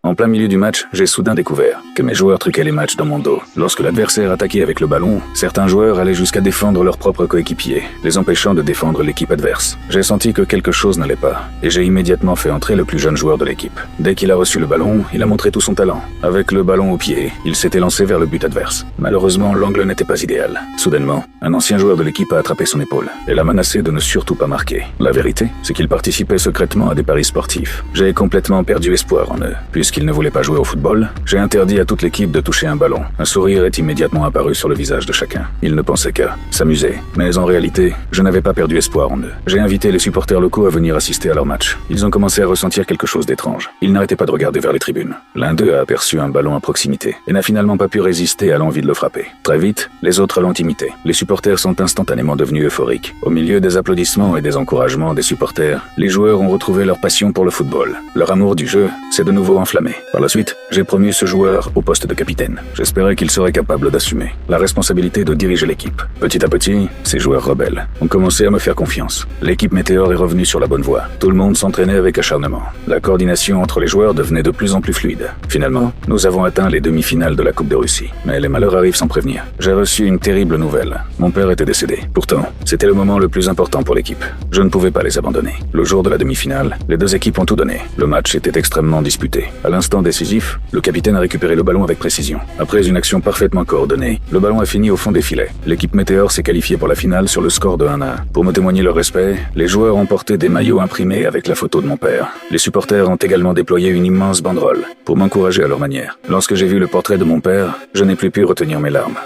En plein milieu du match, j'ai soudain découvert que mes joueurs truquaient les matchs dans mon dos. Lorsque l'adversaire attaquait avec le ballon, certains joueurs allaient jusqu'à défendre leurs propres coéquipiers, les empêchant de défendre l'équipe adverse. J'ai senti que quelque chose n'allait pas, et j'ai immédiatement fait entrer le plus jeune joueur de l'équipe. Dès qu'il a reçu le ballon, il a montré tout son talent. Avec le ballon au pied, il s'était lancé vers le but adverse. Malheureusement, l'angle n'était pas idéal. Soudainement, un ancien joueur de l'équipe a attrapé son épaule et l'a menacé de ne surtout pas marquer. La vérité, c'est qu'il participait secrètement à des paris sportifs. J'ai complètement perdu espoir en eux. Puisqu'ils ne voulaient pas jouer au football, j'ai interdit à toute l'équipe de toucher un ballon. Un sourire est immédiatement apparu sur le visage de chacun. Ils ne pensaient qu'à s'amuser. Mais en réalité, je n'avais pas perdu espoir en eux. J'ai invité les supporters locaux à venir assister à leur match. Ils ont commencé à ressentir quelque chose d'étrange. Ils n'arrêtaient pas de regarder vers les tribunes. L'un d'eux a aperçu un ballon à proximité et n'a finalement pas pu résister à l'envie de le frapper. Très vite, les autres l'ont imité. Les supporters sont instantanément devenus euphoriques. Au milieu des applaudissements et des encouragements des supporters, les joueurs ont retrouvé leur passion pour le football. Leur amour du jeu s'est de nouveau enflammé. Par la suite, j'ai promu ce joueur au poste de capitaine. J'espérais qu'il serait capable d'assumer la responsabilité de diriger l'équipe. Petit à petit, ces joueurs rebelles ont commencé à me faire confiance. L'équipe Météor est revenue sur la bonne voie. Tout le monde s'entraînait avec acharnement. La coordination entre les joueurs devenait de plus en plus fluide. Finalement, nous avons atteint les demi-finales de la Coupe de Russie. Mais les malheurs arrivent sans prévenir. J'ai reçu une terrible nouvelle. Mon père était décédé. Pourtant, c'était le moment le plus important pour l'équipe. Je ne pouvais pas les abandonner. Le jour de la demi-finale, les deux équipes ont tout donné. Le match était extrêmement disputé. À l'instant décisif, le capitaine a récupéré le ballon avec précision. Après une action parfaitement coordonnée, le ballon a fini au fond des filets. L'équipe Météor s'est qualifiée pour la finale sur le score de 1-1. Pour me témoigner leur respect, les joueurs ont porté des maillots imprimés avec la photo de mon père. Les supporters ont également déployé une immense banderole pour m'encourager à leur manière. Lorsque j'ai vu le portrait de mon père, je n'ai plus pu retenir mes larmes.